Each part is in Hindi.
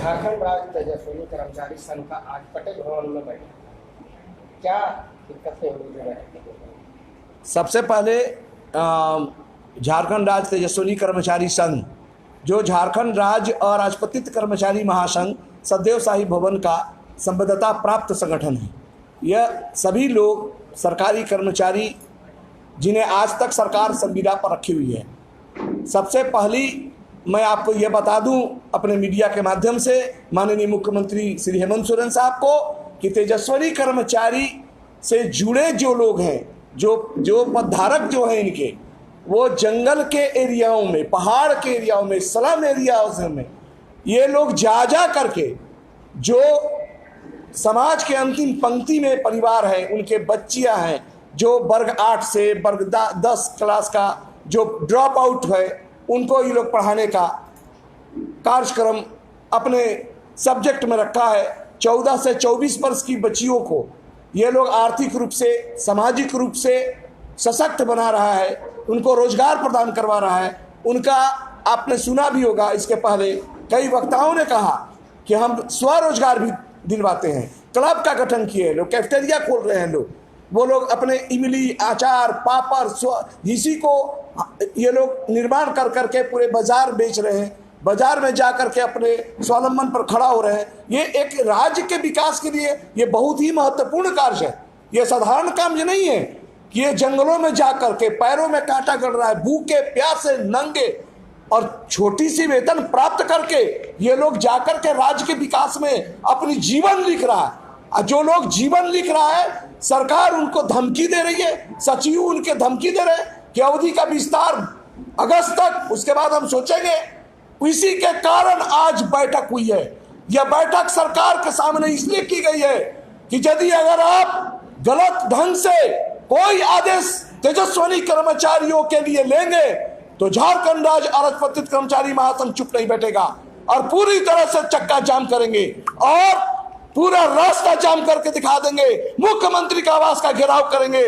झारखंड राज्य तेजस्विनी कर्मचारी संघ का आज पटेल भवन में बैठा, क्या दिक्कतें हुई बैठक में? सबसे पहले झारखंड राज्य तेजस्विनी कर्मचारी संघ, जो झारखंड राज्य अराजपत्रित कर्मचारी महासंघ सदैव शाही भवन का संबद्धता प्राप्त संगठन है। यह सभी लोग सरकारी कर्मचारी जिन्हें आज तक सरकार संविदा पर रखी हुई है। सबसे पहली मैं आपको यह बता दूं अपने मीडिया के माध्यम से माननीय मुख्यमंत्री श्री हेमंत सोरेन साहब को कि तेजस्विनी कर्मचारी से जुड़े जो लोग हैं, जो पदधारक जो हैं इनके, वो जंगल के एरियाओं में, पहाड़ के एरियाओं में, स्लम एरियाओं में ये लोग जा करके जो समाज के अंतिम पंक्ति में परिवार है, उनके बच्चियां हैं जो वर्ग 8 से वर्ग 10 क्लास का जो ड्रॉप आउट है, उनको ये लोग पढ़ाने का कार्यक्रम अपने सब्जेक्ट में रखा है। 14 से 24 वर्ष की बच्चियों को ये लोग आर्थिक रूप से, सामाजिक रूप से सशक्त बना रहा है, उनको रोजगार प्रदान करवा रहा है। उनका आपने सुना भी होगा, इसके पहले कई वक्ताओं ने कहा कि हम स्वरोजगार भी दिलवाते हैं, क्लब का गठन किए लोग, कैफेटेरिया खोल रहे हैं लोग, वो लोग अपने इमली, अचार, पापड़ इसी को ये लोग निर्माण कर करके पूरे बाजार बेच रहे हैं, बाजार में जा करके अपने स्वावलंबन पर खड़ा हो रहे हैं। ये एक राज्य के विकास के लिए ये बहुत ही महत्वपूर्ण कार्य है। ये साधारण काम ये नहीं है कि ये जंगलों में जा करके पैरों में कांटा गड़ रहा है, भूखे प्यासे नंगे और छोटी सी वेतन प्राप्त करके ये लोग जाकर के राज्य के विकास में अपनी जीवन लिख रहा है। और जो लोग जीवन लिख रहा है, सरकार उनको धमकी दे रही है, सचिव उनके धमकी दे रहे हैं कि अवधि का विस्तार अगस्त तक, उसके बाद हम सोचेंगे। इसी के कारण आज बैठक हुई है। यह बैठक सरकार के सामने इसलिए की गई है कि यदि अगर आप गलत ढंग से कोई आदेश तेजस्विनी कर्मचारियों के लिए लेंगे तो झारखंड राज्य अराजपत्रित कर्मचारी महासंघ चुप नहीं बैठेगा और पूरी तरह से चक्का जाम करेंगे और पूरा रास्ता जाम करके दिखा देंगे, मुख्यमंत्री का आवास का घेराव करेंगे।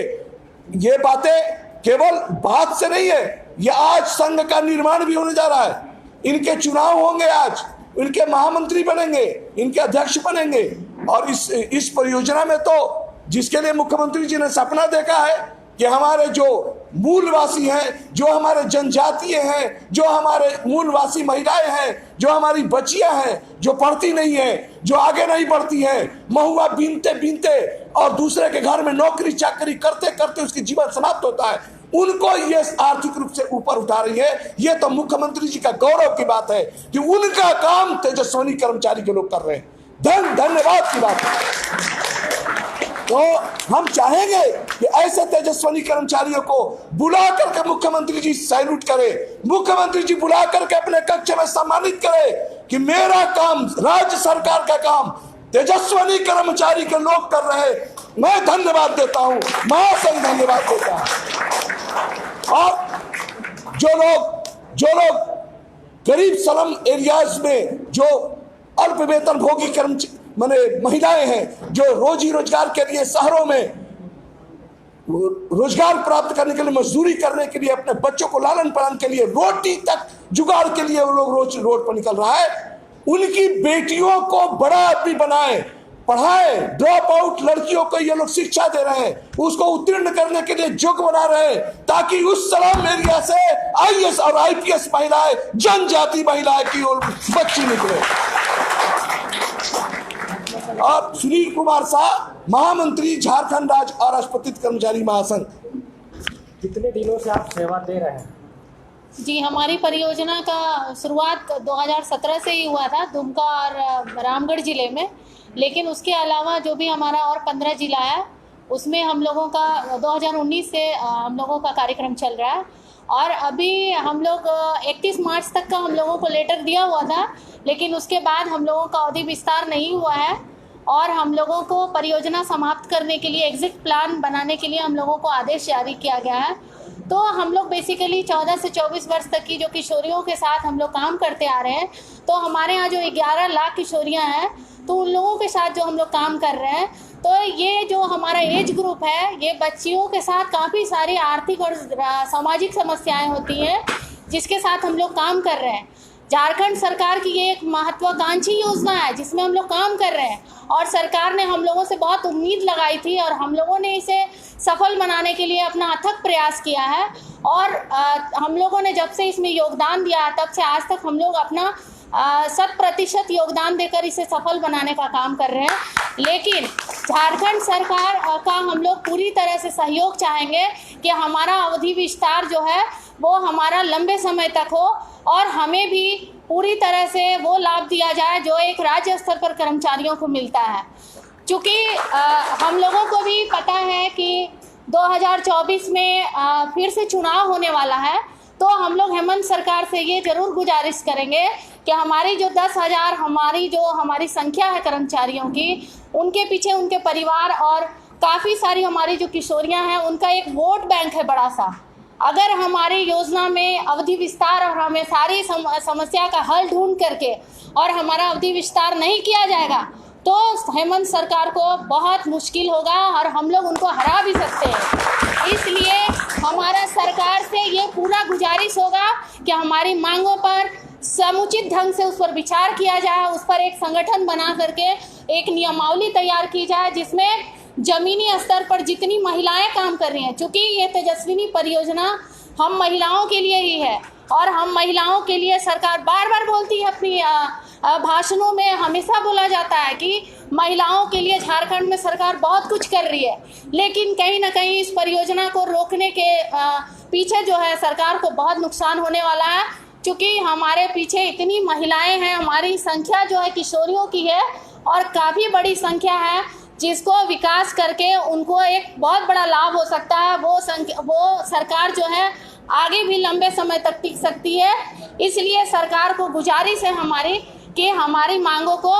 ये बातें केवल बात से नहीं है, ये आज संघ का निर्माण भी होने जा रहा है। इनके चुनाव होंगे, आज इनके महामंत्री बनेंगे, इनके अध्यक्ष बनेंगे। और इस परियोजना में तो जिसके लिए मुख्यमंत्री जी ने सपना देखा है कि हमारे जो मूलवासी हैं, जो हमारे जनजातीय हैं, जो हमारे मूलवासी महिलाएं हैं, जो हमारी बच्चियां हैं, जो पढ़ती नहीं है, जो आगे नहीं बढ़ती हैं, महुआ बीनते बीनते और दूसरे के घर में नौकरी चाकरी करते करते उसकी जीवन समाप्त होता है, उनको ये आर्थिक रूप से ऊपर उठा रही है। ये तो मुख्यमंत्री जी का गौरव की बात है कि उनका काम तेजस्विनी कर्मचारी के लोग कर रहे हैं। धन्यवाद की बात है। तो हम चाहेंगे कि ऐसे तेजस्विनी कर्मचारियों को बुला करके मुख्यमंत्री जी सैल्यूट करें, मुख्यमंत्री जी बुला करके अपने कक्ष में सम्मानित करें कि मेरा काम, राज्य सरकार का काम तेजस्विनी कर्मचारी के लोग कर रहे हैं। मैं धन्यवाद देता हूं, महासंघ धन्यवाद देता है। और जो लोग गरीब स्लम एरियाज में जो अल्प वेतन भोगी कर्मचारी माने महिलाएं हैं, जो रोजी रोजगार के लिए शहरों में रोजगार प्राप्त करने के लिए, मजदूरी करने के लिए, अपने बच्चों को लालन पालन के लिए, रोटी तक जुगाड़ के लिए वो लोग रोज रोड पर निकल रहा है, उनकी बेटियों को बड़ा आदमी बनाए, पढ़ाए। ड्रॉप आउट लड़कियों को ये लोग शिक्षा दे रहे हैं, उसको उत्तीर्ण करने के लिए योग्य बना रहे हैं ताकि उस स्लम एरिया से IAS और IPS महिलाएं, जनजाति महिलाएं की ओर बच्ची निकले। और सुनील कुमार शाह, महामंत्री झारखंड राज्य अराजपत्रित कर्मचारी महासंघ। कितने दिनों से आप सेवा दे रहे हैं? जी, हमारी परियोजना का शुरुआत 2017 से ही हुआ था दुमका और रामगढ़ जिले में, लेकिन उसके अलावा जो भी हमारा और 15 जिला है उसमें हम लोगों का 2019 से हम लोगों का कार्यक्रम चल रहा है। और अभी हम लोग 31 मार्च तक का हम लोगों को लेटर दिया हुआ था, लेकिन उसके बाद हम लोगों का अवधि विस्तार नहीं हुआ है और हम लोगों को परियोजना समाप्त करने के लिए एग्जिट प्लान बनाने के लिए हम लोगों को आदेश जारी किया गया है। तो हम लोग बेसिकली 14 से 24 वर्ष तक की जो किशोरियों के साथ हम लोग काम करते आ रहे हैं, तो हमारे यहाँ जो 11 लाख किशोरियाँ हैं, तो उन लोगों के साथ जो हम लोग काम कर रहे हैं, तो ये जो हमारा एज ग्रुप है, ये बच्चियों के साथ काफ़ी सारी आर्थिक और सामाजिक समस्याएं होती हैं जिसके साथ हम लोग काम कर रहे हैं। झारखंड सरकार की ये एक महत्वाकांक्षी योजना है जिसमें हम लोग काम कर रहे हैं और सरकार ने हम लोगों से बहुत उम्मीद लगाई थी और हम लोगों ने इसे सफल बनाने के लिए अपना अथक प्रयास किया है। और हम लोगों ने जब से इसमें योगदान दिया तब से आज तक हम लोग अपना 100% योगदान देकर इसे सफल बनाने का काम कर रहे हैं। लेकिन झारखंड सरकार का हम लोग पूरी तरह से सहयोग चाहेंगे कि हमारा अवधि विस्तार जो है वो हमारा लंबे समय तक हो और हमें भी पूरी तरह से वो लाभ दिया जाए जो एक राज्य स्तर पर कर्मचारियों को मिलता है। चूँकि हम लोगों को भी पता है कि 2024 में फिर से चुनाव होने वाला है, तो हम लोग हेमंत सरकार से ये ज़रूर गुजारिश करेंगे कि हमारी जो 10,000 हमारी संख्या है कर्मचारियों की, उनके पीछे उनके परिवार और काफ़ी सारी हमारी जो किशोरियां हैं उनका एक वोट बैंक है बड़ा सा। अगर हमारी योजना में अवधि विस्तार और हमें सारी समस्या का हल ढूंढ करके और हमारा अवधि विस्तार नहीं किया जाएगा तो हेमंत सरकार को बहुत मुश्किल होगा और हम लोग उनको हरा भी सकते हैं। इसलिए हमारा सरकार से ये पूरा गुजारिश होगा कि हमारी मांगों पर समुचित ढंग से उस पर विचार किया जाए, उस पर एक संगठन बना करके एक नियमावली तैयार की जाए जिसमें जमीनी स्तर पर जितनी महिलाएं काम कर रही हैं, चूँकि ये तेजस्विनी परियोजना हम महिलाओं के लिए ही है और हम महिलाओं के लिए सरकार बार बार बोलती है अपनी भाषणों में, हमेशा बोला जाता है कि महिलाओं के लिए झारखंड में सरकार बहुत कुछ कर रही है, लेकिन कहीं ना कहीं इस परियोजना को रोकने के पीछे जो है सरकार को बहुत नुकसान होने वाला है। क्योंकि हमारे पीछे इतनी महिलाएं हैं, हमारी संख्या जो है किशोरियों की है और काफ़ी बड़ी संख्या है जिसको विकास करके उनको एक बहुत बड़ा लाभ हो सकता है। वो सरकार जो है आगे भी लंबे समय तक टिक सकती है। इसलिए सरकार को गुजारिश है हमारी कि हमारी मांगों को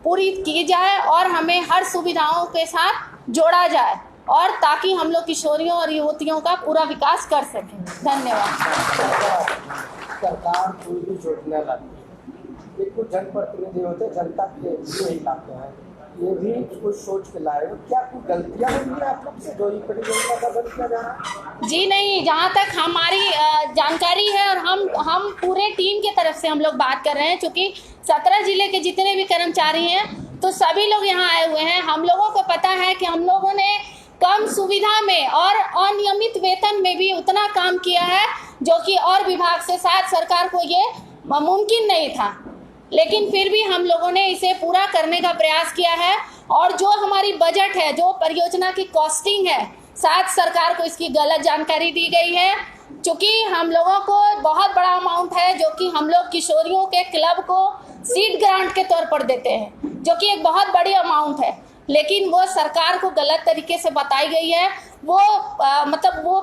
पूरी की जाए और हमें हर सुविधाओं के साथ जोड़ा जाए और ताकि हम लोग किशोरियों और युवतियों का पूरा विकास कर सकें। धन्यवाद। सरकार कोई भी योजना लाती है, ये कुछ जनप्रतिनिधि होते हैं, जनता के लिए ही लाते हैं, ये भी कुछ सोच के लाए हो। क्या कुछ गलतियाँ हुई हैं आप लोग से जो ये परियोजना का बंद किया जा रहा है? जी नहीं, जहाँ तक हमारी जानकारी है और हम पूरे टीम की तरफ से हम लोग बात कर रहे हैं, क्योंकि 17 जिले के जितने भी कर्मचारी हैं तो सभी लोग यहाँ आए हुए हैं। हम लोगों को पता है कि हम लोगों ने कम सुविधा में और अनियमित वेतन में भी उतना काम किया है जो कि और विभाग से शायद सरकार को ये मुमकिन नहीं था, लेकिन फिर भी हम लोगों ने इसे पूरा करने का प्रयास किया है। और जो हमारी बजट है, जो परियोजना की कॉस्टिंग है, शायद सरकार को इसकी गलत जानकारी दी गई है, क्योंकि हम लोगों को बहुत बड़ा अमाउंट है जो कि हम लोग किशोरियों के क्लब को सीड ग्रांट के तौर पर देते हैं, जो कि एक बहुत बड़ी अमाउंट है, लेकिन वो सरकार को गलत तरीके से बताई गई है। वो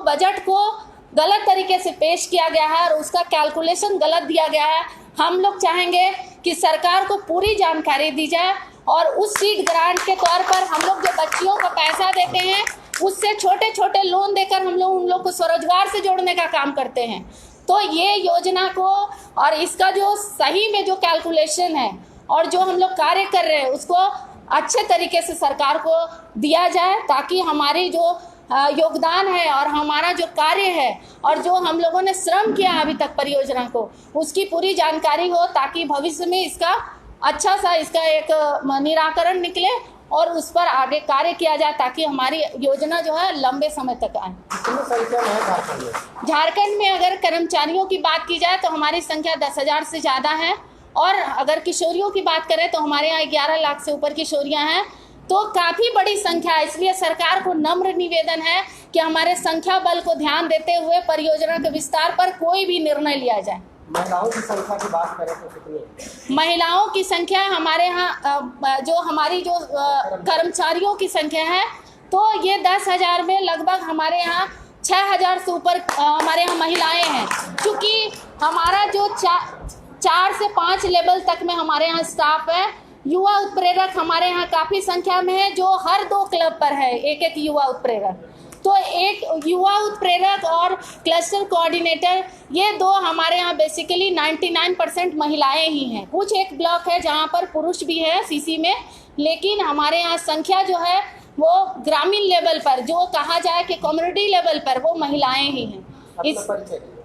बजट को गलत तरीके से पेश किया गया है और उसका कैलकुलेशन गलत दिया गया है। हम लोग चाहेंगे कि सरकार को पूरी जानकारी दी जाए और उस सीड ग्रांट के तौर पर हम लोग जो बच्चियों को पैसा देते हैं उससे छोटे छोटे लोन देकर हम लोग उन लोग को स्वरोजगार से जोड़ने का काम करते हैं। तो ये योजना को और इसका जो सही में जो कैलकुलेशन है और जो हम लोग कार्य कर रहे हैं उसको अच्छे तरीके से सरकार को दिया जाए, ताकि हमारी जो योगदान है और हमारा जो कार्य है और जो हम लोगों ने श्रम किया अभी तक परियोजना को, उसकी पूरी जानकारी हो, ताकि भविष्य में इसका अच्छा सा इसका एक निराकरण निकले और उस पर आगे कार्य किया जाए, ताकि हमारी योजना जो है लंबे समय तक आए। कितनी संख्या में है झारखंड में? झारखंड में अगर कर्मचारियों की बात की जाए तो हमारी संख्या 10,000 से ज़्यादा है, और अगर किशोरियों की बात करें तो हमारे यहाँ 11 लाख से ऊपर किशोरियाँ हैं, तो काफ़ी बड़ी संख्या है। इसलिए सरकार को नम्र निवेदन है कि हमारे संख्या बल को ध्यान देते हुए परियोजना के विस्तार पर कोई भी निर्णय लिया जाए। महिलाओं की संख्या की बात करें तो कितनी? महिलाओं की संख्या हमारे यहाँ जो हमारी जो कर्मचारियों की संख्या है तो ये 10,000 में लगभग हमारे यहाँ 6,000 से ऊपर हमारे यहाँ महिलाएं हैं। क्योंकि हमारा जो 4 से 5 लेवल तक में हमारे यहाँ स्टाफ है। युवा उत्प्रेरक हमारे यहाँ काफ़ी संख्या में है, जो हर 2 क्लब पर है एक युवा उत्प्रेरक। तो एक युवा उत्प्रेरक और क्लस्टर कोऑर्डिनेटर, ये 2 हमारे यहाँ बेसिकली 99% महिलाएं ही हैं। कुछ एक ब्लॉक है जहाँ पर पुरुष भी है सीसी में, लेकिन हमारे यहाँ संख्या जो है वो ग्रामीण लेवल पर, जो कहा जाए कि कम्युनिटी लेवल पर, वो महिलाएं ही हैं।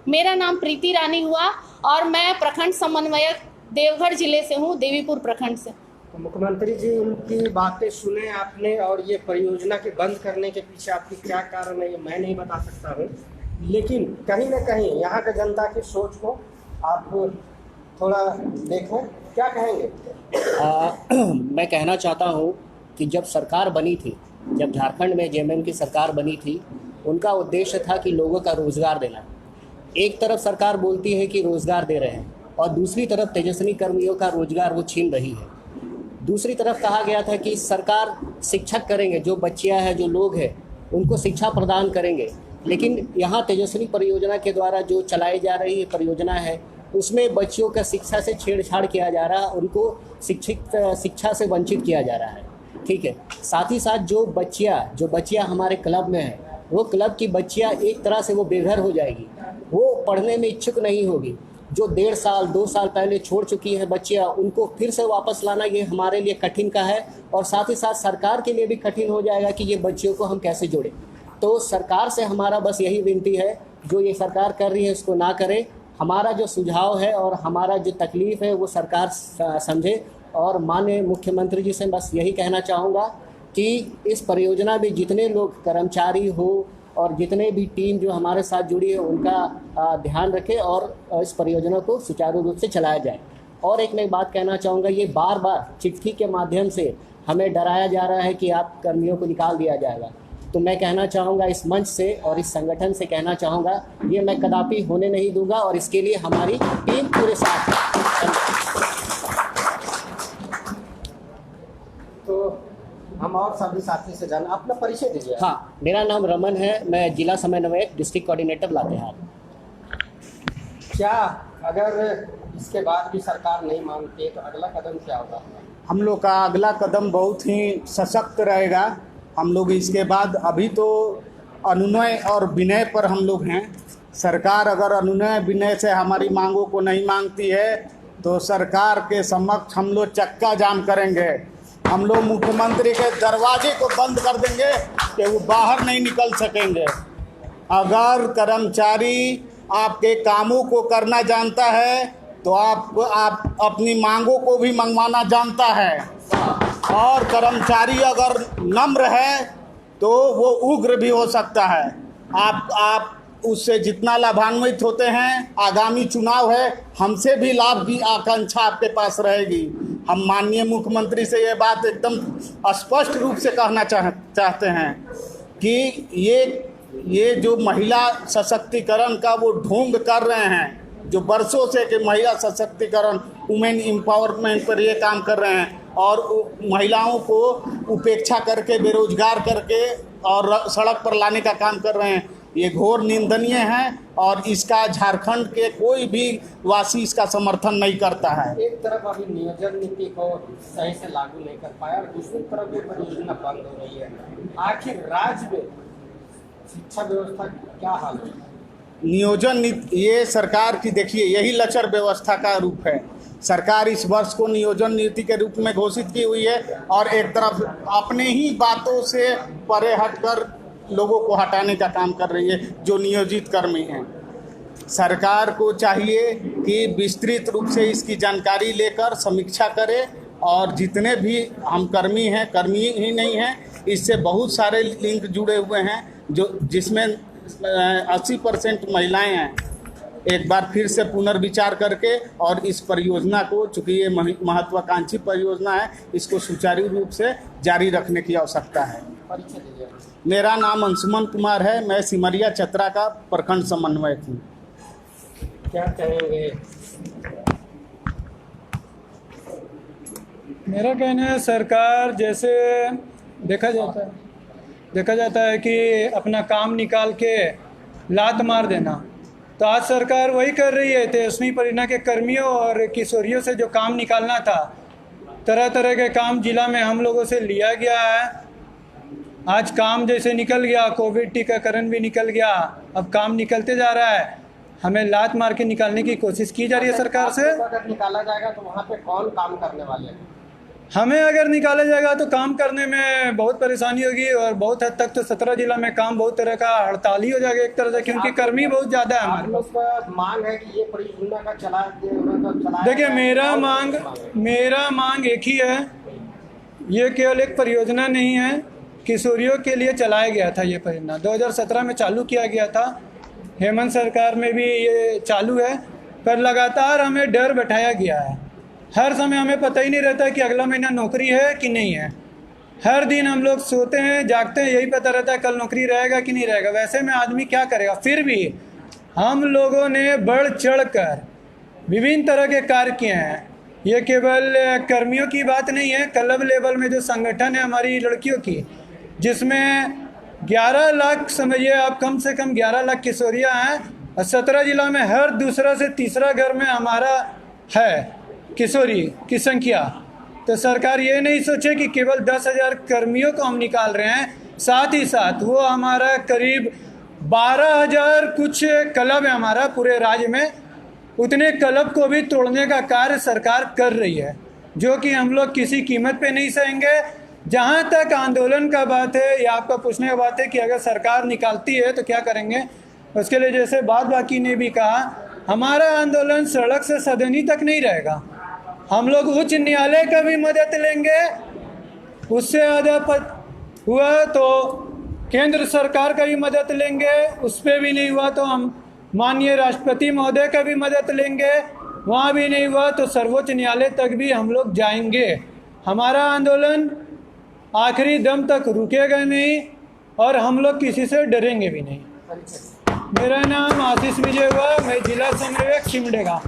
मेरा नाम प्रीति रानी हुआ और मैं प्रखंड समन्वयक देवघर जिले से हूँ, देवीपुर प्रखंड से। तो मुख्यमंत्री जी, उनकी बातें सुने आपने और ये परियोजना के बंद करने के पीछे आपकी क्या कारण है ये मैं नहीं बता सकता हूँ, लेकिन कहीं ना कहीं यहाँ के जनता की सोच को आप थोड़ा देखें, क्या कहेंगे? मैं कहना चाहता हूँ कि जब सरकार बनी थी, जब झारखंड में जेएमएम की सरकार बनी थी, उनका उद्देश्य था कि लोगों का रोज़गार देना। एक तरफ सरकार बोलती है कि रोज़गार दे रहे हैं और दूसरी तरफ तेजस्वी कर्मियों का रोज़गार वो छीन रही है। दूसरी तरफ कहा गया था कि सरकार शिक्षक करेंगे, जो बच्चियां हैं, जो लोग हैं, उनको शिक्षा प्रदान करेंगे। लेकिन यहाँ तेजस्वी परियोजना के द्वारा जो चलाई जा रही है परियोजना है, उसमें बच्चियों का शिक्षा से छेड़छाड़ किया जा रहा है, उनको शिक्षा से वंचित किया जा रहा है। ठीक है, साथ ही साथ जो बच्चियां हमारे क्लब में हैं, वो क्लब की बच्चियां एक तरह से वो बेघर हो जाएगी, वो पढ़ने में इच्छुक नहीं होगी। जो 1.5 साल 2 साल पहले छोड़ चुकी है बच्चियां, उनको फिर से वापस लाना ये हमारे लिए कठिन का है और साथ ही साथ सरकार के लिए भी कठिन हो जाएगा कि ये बच्चियों को हम कैसे जोड़ें। तो सरकार से हमारा बस यही विनती है, जो ये सरकार कर रही है उसको ना करे। हमारा जो सुझाव है और हमारा जो तकलीफ़ है वो सरकार समझे। और माननीय मुख्यमंत्री जी से बस यही कहना चाहूँगा कि इस परियोजना में जितने लोग कर्मचारी हो और जितने भी टीम जो हमारे साथ जुड़ी है, उनका ध्यान रखें और इस परियोजना को सुचारू रूप से चलाया जाए। और एक मैं बात कहना चाहूँगा, ये बार बार चिट्ठी के माध्यम से हमें डराया जा रहा है कि आप कर्मियों को निकाल दिया जाएगा। तो मैं कहना चाहूँगा, इस मंच से और इस संगठन से कहना चाहूँगा, ये मैं कदापि होने नहीं दूंगा और इसके लिए हमारी टीम पूरे साथ है। तो हम और सभी साथी से जाना, अपना परिचय दीजिए। हाँ, मेरा नाम रमन है, मैं जिला समन्वयक डिस्ट्रिक्ट कोऑर्डिनेटर लातेहार। क्या अगर इसके बाद भी सरकार नहीं मानती है तो अगला कदम क्या होगा? हम लोग का अगला कदम बहुत ही सशक्त रहेगा। हम लोग इसके बाद, अभी तो अनुनय और विनय पर हम लोग हैं। सरकार अगर अनुनय विनय से हमारी मांगों को नहीं मांगती है तो सरकार के समक्ष हम लोग चक्का जाम करेंगे। हम लोग मुख्यमंत्री के दरवाजे को बंद कर देंगे कि वो बाहर नहीं निकल सकेंगे। अगर कर्मचारी आपके कामों को करना जानता है तो आप अपनी मांगों को भी मंगवाना जानता है। और कर्मचारी अगर नम्र है तो वो उग्र भी हो सकता है। आप उससे जितना लाभान्वित होते हैं, आगामी चुनाव है, हमसे भी लाभ की आकांक्षा आपके पास रहेगी। हम माननीय मुख्यमंत्री से ये बात एकदम स्पष्ट रूप से कहना चाहते हैं कि ये जो महिला सशक्तिकरण का वो ढोंग कर रहे हैं, जो बरसों से कि महिला सशक्तिकरण, वुमेन एम्पावरमेंट पर ये काम कर रहे हैं और महिलाओं को उपेक्षा करके, बेरोजगार करके और सड़क पर लाने का काम कर रहे हैं, ये घोर निंदनीय है और इसका झारखंड के कोई भी वासी इसका समर्थन नहीं करता है। एक तरफ अभी नियोजन नीति को सही से लागू नहीं कर पाया और दूसरी तरफ ये परियोजना बंद हो रही है। आखिर राज्य में शिक्षा व्यवस्था क्या हाल है? नियोजन नीति, ये सरकार की देखिए, यही लचर व्यवस्था का रूप है। सरकार इस वर्ष को नियोजन नीति के रूप में घोषित की हुई है और एक तरफ अपने ही बातों से परे हटकर लोगों को हटाने का काम कर रही है जो नियोजित कर्मी हैं। सरकार को चाहिए कि विस्तृत रूप से इसकी जानकारी लेकर समीक्षा करे और जितने भी हम कर्मी हैं, कर्मी ही नहीं हैं, इससे बहुत सारे लिंक जुड़े हुए हैं जिसमें 80% महिलाएं हैं। एक बार फिर से पुनर्विचार करके और इस परियोजना को, चूँकि ये महत्वाकांक्षी परियोजना है, इसको सुचारू रूप से जारी रखने की आवश्यकता है। परिचय दीजिए। मेरा नाम अंशुमन कुमार है, मैं सिमरिया चतरा का प्रखंड समन्वयक हूँ। क्या कहेंगे? मेरा कहना है, सरकार जैसे देखा जाता है कि अपना काम निकाल के लात मार देना, तो आज सरकार वही कर रही है। तेजस्वी परियोजना के कर्मियों और किशोरियों से जो काम निकालना था, तरह तरह के काम जिला में हम लोगों से लिया गया है। आज काम जैसे निकल गया, कोविड टीकाकरण भी निकल गया, अब काम निकलते जा रहा है। हमें लात मार के निकालने की कोशिश की जा रही है सरकार से। अगर निकाला जाएगा तो वहाँ पे कौन काम करने वाले हैं? हमें अगर निकाला जाएगा तो काम करने में बहुत परेशानी होगी और बहुत हद तक तो 17 जिला में काम बहुत तरह का हड़ताल ही हो जाएगा एक तरह से, क्योंकि कर्मी बहुत ज़्यादा है हमारे पास। आपका मांग है कि ये परियोजना का चला देखिए मेरा मांग एक ही है, ये केवल एक परियोजना नहीं है, किशोरियों के लिए चलाया गया था ये परियोजना 2017 में चालू किया गया था, हेमंत सरकार में भी ये चालू है, पर लगातार हमें डर बैठाया गया है। हर समय हमें पता ही नहीं रहता कि अगला महीना नौकरी है कि नहीं है। हर दिन हम लोग सोते हैं जागते हैं, यही पता रहता है कल नौकरी रहेगा कि नहीं रहेगा। वैसे में आदमी क्या करेगा। फिर भी हम लोगों ने बढ़ चढ़ कर विभिन्न तरह के कार्य किए हैं। ये केवल कर्मियों की बात नहीं है, क्लब लेवल में जो संगठन है हमारी लड़कियों की, जिसमें 11 लाख समझिए आप, कम से कम 11 लाख किशोरियाँ हैं और 17 जिला में हर दूसरा से तीसरा घर में हमारा है किशोरी की संख्या। तो सरकार ये नहीं सोचे कि केवल 10,000 कर्मियों को हम निकाल रहे हैं, साथ ही साथ वो हमारा करीब 12,000 कुछ क्लब है हमारा पूरे राज्य में, उतने क्लब को भी तोड़ने का कार्य सरकार कर रही है, जो कि हम लोग किसी कीमत पे नहीं सहेंगे। जहाँ तक आंदोलन का बात है या आपका पूछने का बात है कि अगर सरकार निकालती है तो क्या करेंगे, उसके लिए जैसे बात बाकी ने भी कहा, हमारा आंदोलन सड़क से सदनी तक नहीं रहेगा। हम लोग उच्च न्यायालय का भी मदद लेंगे, उससे ज़्यादा हुआ तो केंद्र सरकार का भी मदद लेंगे, उस पर भी नहीं हुआ तो हम माननीय राष्ट्रपति महोदय का भी मदद लेंगे, वहाँ भी नहीं हुआ तो सर्वोच्च न्यायालय तक भी हम लोग जाएंगे। हमारा आंदोलन आखिरी दम तक रुकेगा नहीं और हम लोग किसी से डरेंगे भी नहीं। मेरा नाम आशीष विजय हुआ, मैं जिला समन्वयक सिमडेगा।